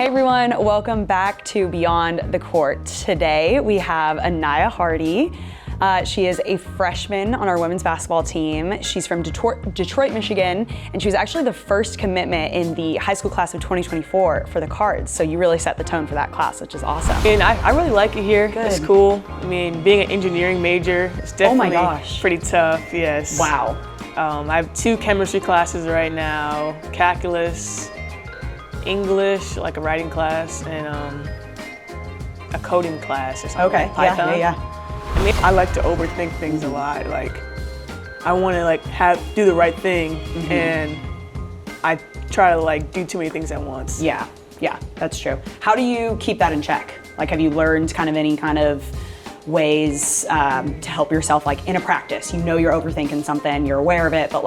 Hey everyone, welcome back to Beyond the Court. Today we have Anaya Hardy. She is a freshman on our women's basketball team. She's from Detroit, Michigan, and she was actually the first commitment in the high school class of 2024 for the Cards. So you really set the tone for that class, which is awesome. And I really like it here. Good. It's cool. I mean, being an engineering major, it's definitely pretty tough, yes. Wow. I have 2 chemistry classes right now, calculus, English, like a writing class, and a coding class or something. Okay, like Python. yeah. I mean, I like to overthink things a lot. Like, I want to do the right thing, and I try to do too many things at once. Yeah, that's true. How do you keep that in check? Like, have you learned any kind of ways to help yourself, in a practice? You know you're overthinking something, you're aware of it, but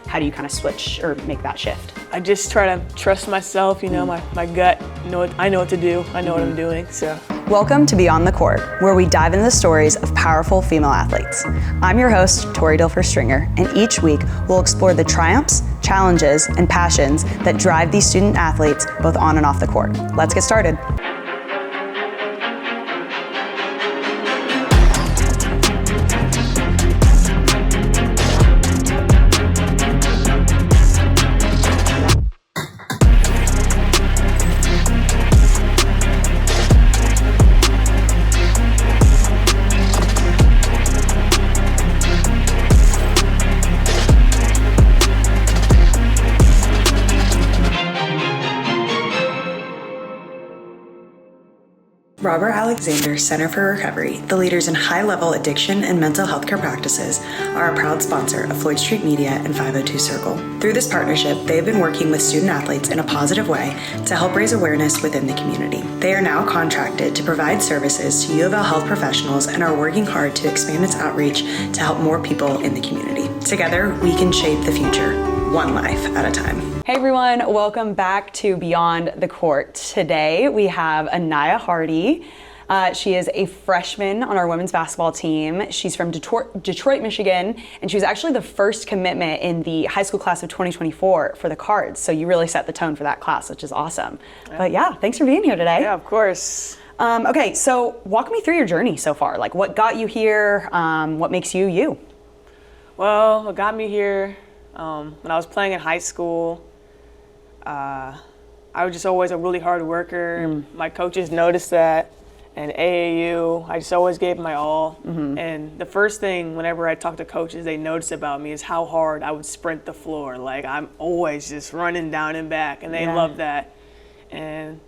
how do you kind of switch or make that shift? I just try to trust myself, my gut. I know what to do. I know what I'm doing, so. Welcome to Beyond the Court, where we dive into the stories of powerful female athletes. I'm your host, Tori Dilfer-Stringer, and each week we'll explore the triumphs, challenges, and passions that drive these student athletes both on and off the court. Let's get started. Robert Alexander Center for Recovery, the leaders in high-level addiction and mental health care practices, are a proud sponsor of Floyd Street Media and 502 Circle. Through this partnership, they have been working with student athletes in a positive way to help raise awareness within the community. They are now contracted to provide services to U of L health professionals and are working hard to expand its outreach to help more people in the community. Together, we can shape the future, one life at a time. Hey everyone, welcome back to Beyond the Court. Today we have Anaya Hardy. She is a freshman on our women's basketball team. She's from Detroit, Michigan, and she was actually the first commitment in the high school class of 2024 for the Cards. So you really set the tone for that class, which is awesome. But yeah, thanks for being here today. Yeah, of course. Okay, so walk me through your journey so far. What got you here? What makes you you? Well, what got me here, when I was playing in high school, I was just always a really hard worker. My coaches noticed that. And AAU, I just always gave my all. And the first thing, whenever I talk to coaches, they notice about me is how hard I would sprint the floor. I'm always just running down and back, and they love that. And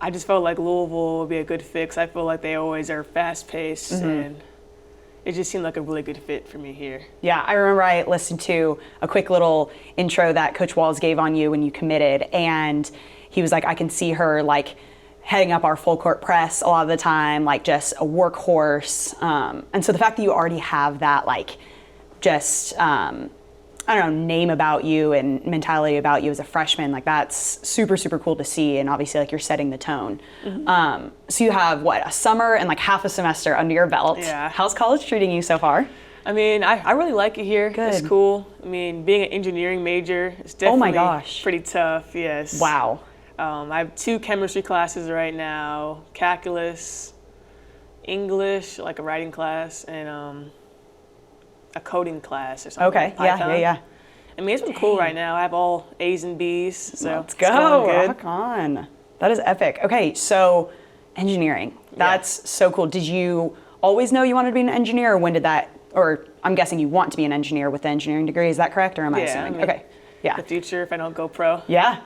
I just felt like Louisville would be a good fit, 'cause I feel like they always are fast-paced, and it just seemed like a really good fit for me here. Yeah, I remember I listened to a quick little intro that Coach Walls gave on you when you committed, and he was like, I can see her heading up our full court press a lot of the time, just a workhorse. And so the fact that you already have that name about you and mentality about you as a freshman, that's super, super cool to see. And obviously you're setting the tone. So you have a summer and half a semester under your belt. Yeah. How's college treating you so far? I mean, I really like it here. Good. It's cool. I mean, being an engineering major, it's definitely pretty tough, yes. Wow. I have 2 chemistry classes right now, calculus, English, like a writing class, and a coding class or something. Okay, Python. yeah. I mean, it's been cool right now. I have all A's and B's, so let's it's going good. Rock on. That is epic. Okay, so engineering. That's so cool. Did you always know you wanted to be an engineer, or when did that, or I'm guessing you want to be an engineer with the engineering degree, is that correct, or am I assuming? I mean, okay, yeah. The future, if I don't go pro. Yeah.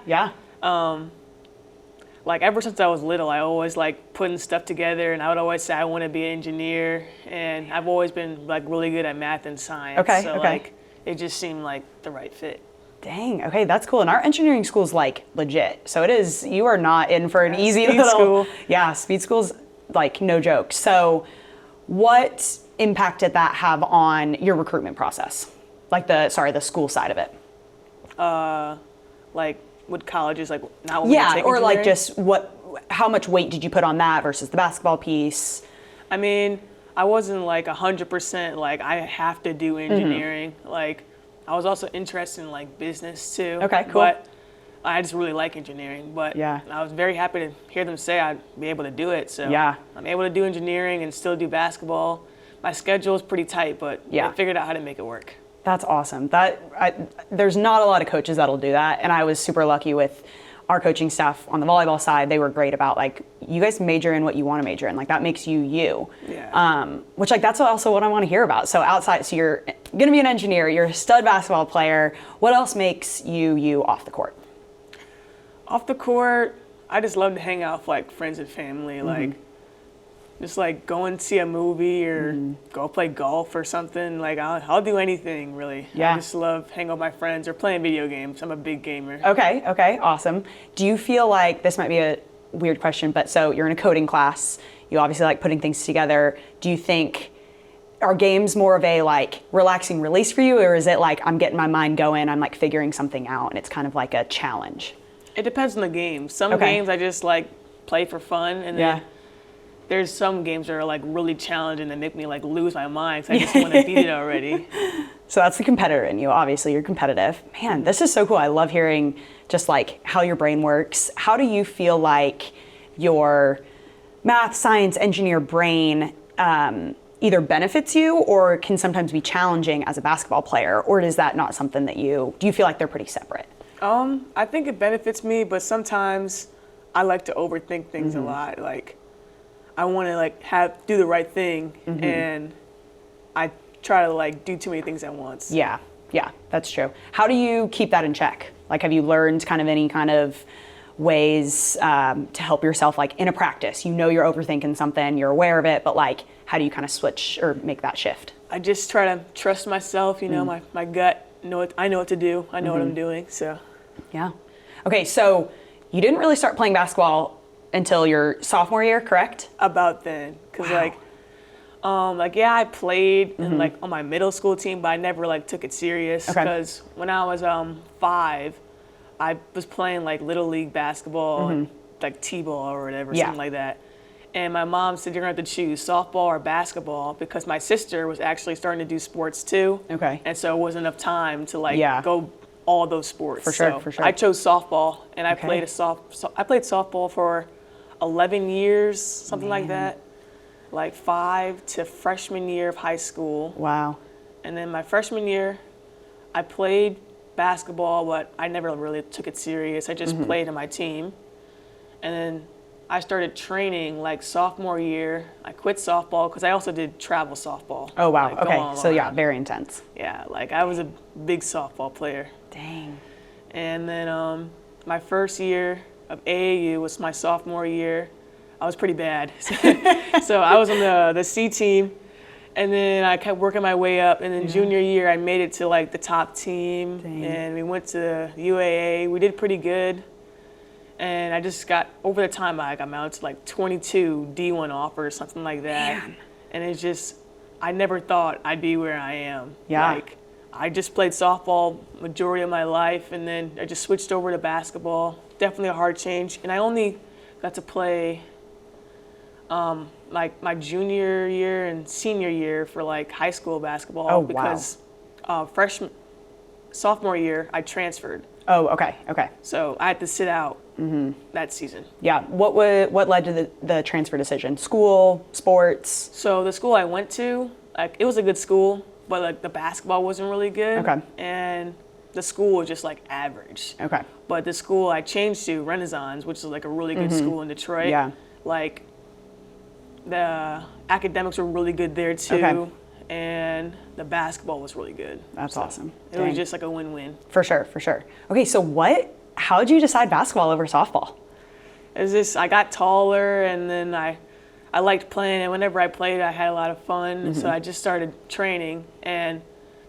Ever since I was little, I always putting stuff together, and I would always say I want to be an engineer, and I've always been really good at math and science. Okay. It just seemed like the right fit. Dang, okay, that's cool. And our engineering school's legit. So it is, you are not in for an easy speed little school. Yeah, speed school's no joke. So what impact did that have on your recruitment process? The school side of it. Would colleges not want me to take or engineering? just how much weight did you put on that versus the basketball piece? I mean, I wasn't 100% I have to do engineering. I was also interested in business too. Okay, cool. But I just really like engineering, but Yeah. I was very happy to hear them say I'd be able to do it. So Yeah. I'm able to do engineering and still do basketball. My schedule is pretty tight, but Yeah. I figured out how to make it work. That's awesome. There's not a lot of coaches that'll do that, and I was super lucky with our coaching staff on the volleyball side. They were great about like, you guys major in what you want to major in. Like that makes you you. Yeah. Which like that's also what I want to hear about. So so you're gonna be an engineer. You're a stud basketball player. What else makes you you off the court? Off the court, I just love to hang out with like friends and family. Like just like go and see a movie or go play golf or something. Like I'll do anything really. Yeah. I just love hanging out with my friends or playing video games. I'm a big gamer. Okay, awesome. Do you feel like, this might be a weird question, but so you're in a coding class, you obviously like putting things together. Do you think, are games more of a like relaxing release for you, or is it like I'm getting my mind going, I'm like figuring something out and it's kind of like a challenge? It depends on the game. Some games I just like play for fun, and then there's some games that are like really challenging that make me like lose my mind because I just want to beat it already. So that's the competitor in you. Obviously, you're competitive. Man, this is so cool. I love hearing just like how your brain works. How do you feel like your math, science, engineer brain either benefits you or can sometimes be challenging as a basketball player? Or is that not something that do you feel like they're pretty separate? I think it benefits me, but sometimes I like to overthink things a lot. Like I want to like do the right thing, and I try to like do too many things at once. Yeah, that's true. How do you keep that in check? Like, have you learned kind of any kind of ways to help yourself, like in a practice? You know you're overthinking something, you're aware of it, but like, how do you kind of switch or make that shift? I just try to trust myself. You know, my gut. I know what to do. I know what I'm doing. So. Yeah. Okay, so you didn't really start playing basketball until your sophomore year, correct? About then, because I played in like on my middle school team, but I never like took it serious because when I was 5, I was playing like little league basketball, and, like t-ball or whatever, something like that. And my mom said you're gonna have to choose softball or basketball because my sister was actually starting to do sports too. Okay. And so it wasn't enough time to like go all those sports. For sure, so for sure. I chose softball, and I played I played softball for 11 years, something like that, like 5 to freshman year of high school. Wow. And then my freshman year, I played basketball, but I never really took it serious. I just played in my team. And then I started training like sophomore year. I quit softball because I also did travel softball. Oh, wow. Like, Okay. So yeah, very intense. Yeah, like I was a big softball player. Dang. And then my first year of AAU was my sophomore year. I was pretty bad. So I was on the C team, and then I kept working my way up. And then junior year, I made it to like the top team. Dang. And we went to UAA. We did pretty good. And I just got, over the time, I got mounted to like 22 D1 offers, something like that. Man. And it's just, I never thought I'd be where I am. Yeah. Like, I just played softball majority of my life, and then I just switched over to basketball. Definitely a hard change. And I only got to play like my junior year and senior year for like high school basketball because sophomore year I transferred. Oh, okay. So I had to sit out that season. Yeah. What led to the transfer decision? School, sports? So the school I went to, like it was a good school, but like the basketball wasn't really good. Okay. And the school was just like average. Okay. But the school I changed to, Renaissance, which is like a really good school in Detroit. Yeah. Like the academics were really good there too. Okay. And the basketball was really good. That's awesome. It was just like a win-win. For sure. Okay, so how did you decide basketball over softball? It was just, I got taller, and then I liked playing, and whenever I played, I had a lot of fun. So I just started training. And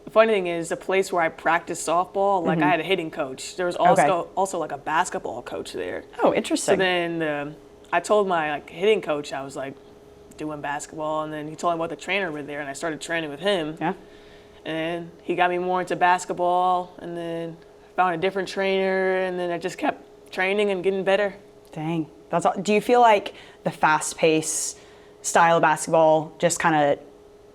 the funny thing is, the place where I practiced softball, like I had a hitting coach. There was also like a basketball coach there. Oh, interesting. So then I told my like hitting coach, I was like doing basketball, and then he told me about the trainer over there, and I started training with him. Yeah. And he got me more into basketball, and then found a different trainer, and then I just kept training and getting better. Dang. Do you feel like the fast-paced style of basketball just kind of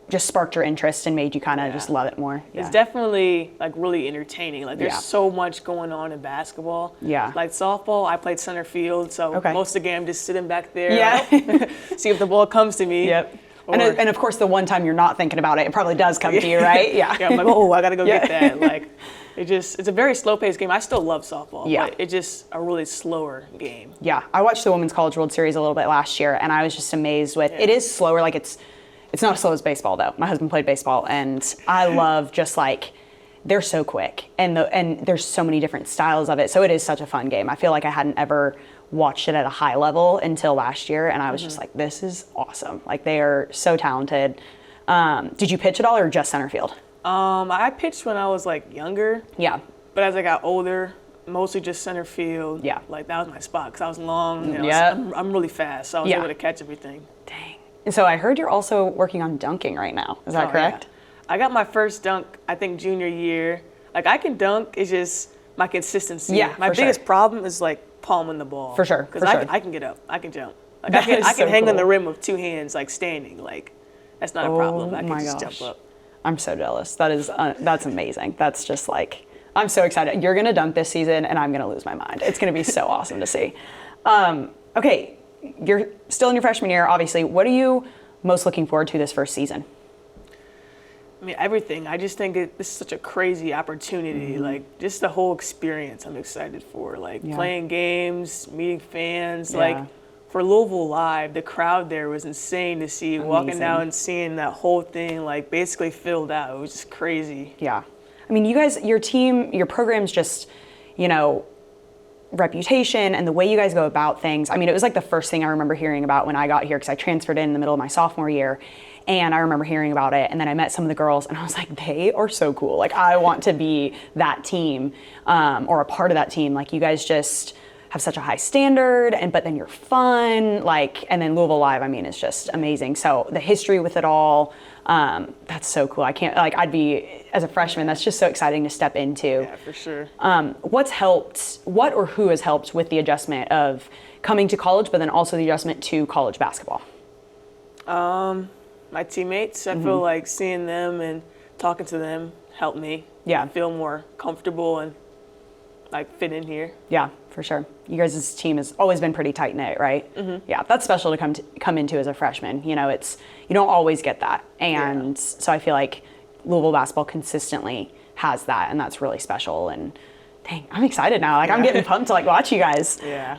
just sparked your interest and made you kind of just love it more? It's definitely like really entertaining. Like there's so much going on in basketball. Yeah. Like softball, I played center field, so most of the game I'm just sitting back there. Yeah. Like, see if the ball comes to me. Yep. And of course, the one time you're not thinking about it, it probably does come to you, right? Yeah. Yeah, I'm like, oh, I got to go get that. Like, it's a very slow-paced game. I still love softball, but it's just a really slower game. Yeah. I watched the Women's College World Series a little bit last year, and I was just amazed with, it is slower, like it's not as slow as baseball, though. My husband played baseball, and I love just like, they're so quick, and there's so many different styles of it, so it is such a fun game. I feel like I hadn't ever watched it at a high level until last year, and I was just like, this is awesome. Like, they are so talented. Did you pitch at all or just center field? I pitched when I was like younger. Yeah. But as I got older, mostly just center field. Yeah. Like that was my spot because I was long. You know, I'm really fast, so I was able to catch everything. Dang. And so I heard you're also working on dunking right now. Is that correct? Yeah. I got my first dunk, I think, junior year. Like I can dunk, it's just my consistency. Yeah, my biggest problem is like palming the ball. For sure. Because I can get up, I can jump. Like I can hang on the rim with two hands, like standing. Like that's not a problem. I can just jump up. I'm so jealous. That is that's amazing. That's just like, I'm so excited. You're gonna dunk this season, and I'm gonna lose my mind. It's gonna be so awesome to see. Okay, you're still in your freshman year, obviously. What are you most looking forward to this first season? I mean, everything. I just think this is such a crazy opportunity. Like, just the whole experience I'm excited for. Like, playing games, meeting fans. Like, for Louisville Live, the crowd there was insane to see. Walking down and seeing that whole thing, like, basically filled out. It was just crazy. Yeah. I mean, you guys, your team, your program's just, you know, reputation and the way you guys go about things. I mean, it was like the first thing I remember hearing about when I got here because I transferred in the middle of my sophomore year. And I remember hearing about it, and then I met some of the girls, and I was like, they are so cool. Like, I want to be that team, or a part of that team. Like, you guys just have such a high standard, but then you're fun. Like, and then Louisville Live, I mean, it's just amazing. So the history with it all, that's so cool. I can't, like, I'd be, as a freshman, that's just so exciting to step into. Yeah, for sure. What or who has helped with the adjustment of coming to college, but then also the adjustment to college basketball? My teammates, I feel like seeing them and talking to them helped me feel more comfortable and like fit in here. Yeah, for sure. You guys' team has always been pretty tight knit, right? Yeah, that's special to come into as a freshman. You know, you don't always get that, and so I feel like Louisville basketball consistently has that, and that's really special. And dang, I'm excited now. Like I'm getting pumped to like watch you guys. Yeah.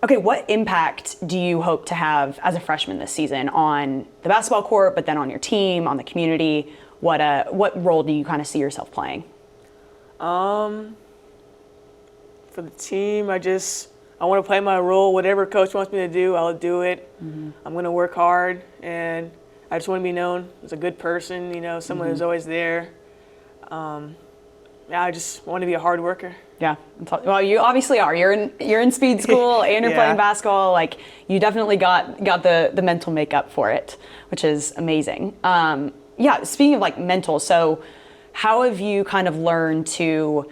Okay, what impact do you hope to have as a freshman this season on the basketball court, but then on your team, on the community? What role do you kind of see yourself playing? For the team, I want to play my role. Whatever coach wants me to do, I'll do it. I'm going to work hard, and I just want to be known as a good person, you know, someone who's always there. I just want to be a hard worker. Yeah. Well, you obviously are. You're in speed school and you're playing basketball. Like you definitely got the mental makeup for it, which is amazing. Speaking of like mental, so how have you kind of learned to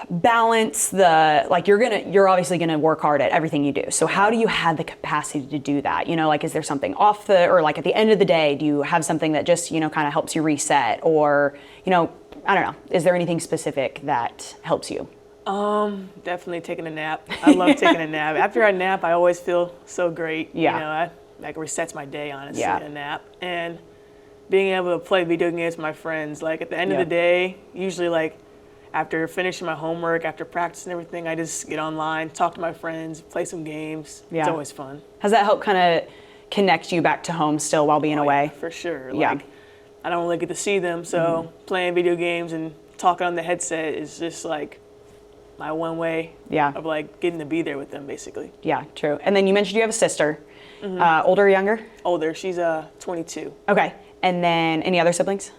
balance you're obviously gonna work hard at everything you do. So how do you have the capacity to do that? You know, like is there something or like at the end of the day, do you have something that just, you know, kind of helps you reset, or, you know, I don't know. Is there anything specific that helps you? Definitely taking a nap. I love taking a nap. After I nap, I always feel so great. Yeah. You know, like resets my day, honestly, a nap. And being able to play video games with my friends, like at the end of the day, usually like after finishing my homework, after practice and everything, I just get online, talk to my friends, play some games. Yeah. It's always fun. Has that helped kind of connect you back to home still while being away? Yeah, for sure. Like, I don't really get to see them, so playing video games and talking on the headset is just like my one way of like getting to be there with them, basically. Yeah, true. And then you mentioned you have a sister, older or younger? Older. She's 22. Okay. And then any other siblings?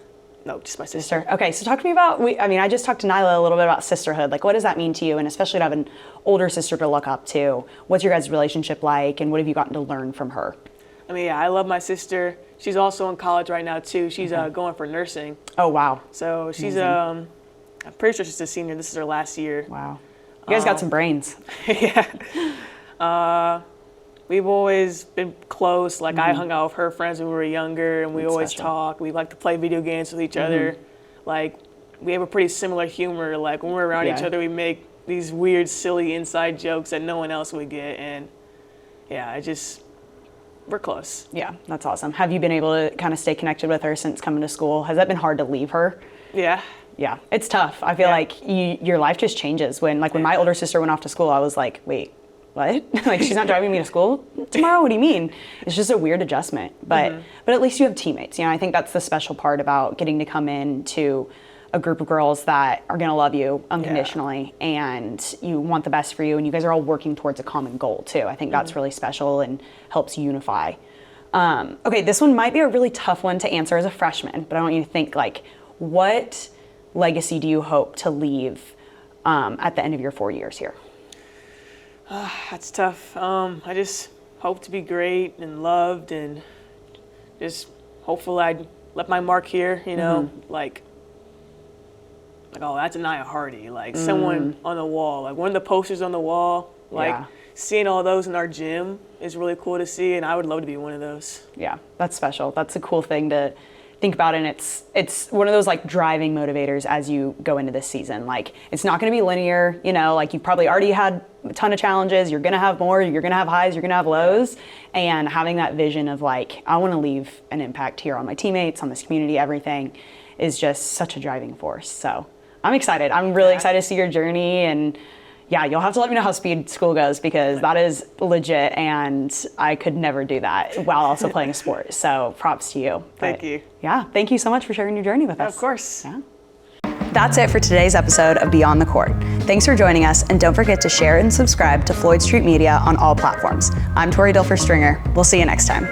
No, just my sister. Okay, so talk to me about, I just talked to Nyla a little bit about sisterhood. Like, what does that mean to you? And especially to have an older sister to look up to. What's your guys' relationship like, and what have you gotten to learn from her? I mean, I love my sister. She's also in college right now, too. She's going for nursing. Oh, wow. So she's, I'm pretty sure she's a senior. This is her last year. Wow. You guys got some brains. Yeah. we've always been close. Like I hung out with her friends when we were younger, and we always talk. We like to play video games with each other. Like we have a pretty similar humor. Like when we're around each other, we make these weird, silly inside jokes that no one else would get. And yeah, we're close. Yeah, that's awesome. Have you been able to kind of stay connected with her since coming to school? Has that been hard to leave her? Yeah. Yeah, it's tough. I feel like your life just changes. When my older sister went off to school, I was like, wait, what? Like, she's not driving me to school tomorrow? What do you mean? It's just a weird adjustment. But at least you have teammates. You know, I think that's the special part about getting to come in to a group of girls that are going to love you unconditionally and you want the best for you, and you guys are all working towards a common goal too. I think that's really special and helps unify. Okay, this one might be a really tough one to answer as a freshman, but I want you to think, like, what legacy do you hope to leave at the end of your 4 years here? That's tough. I just hope to be great and loved, and just hopefully I'd left my mark here, you know, like, oh, that's Anaya Hardy, like someone on the wall, like one of the posters on the wall, like seeing all those in our gym is really cool to see, and I would love to be one of those. Yeah, that's special. That's a cool thing to think about, and it's one of those like driving motivators as you go into this season. Like, it's not going to be linear, you know, like you've probably already had a ton of challenges, you're going to have more, you're going to have highs, you're going to have lows, and having that vision of like, I want to leave an impact here on my teammates, on this community, everything is just such a driving force. So I'm excited. I'm really excited to see your journey, and yeah, you'll have to let me know how speed school goes, because that is legit and I could never do that while also playing a sport. So props to you. Thank you. Yeah, thank you so much for sharing your journey with us. Of course. Yeah. That's it for today's episode of Beyond the Court. Thanks for joining us, and don't forget to share and subscribe to Floyd Street Media on all platforms. I'm Tori Dilfer-Stringer. We'll see you next time.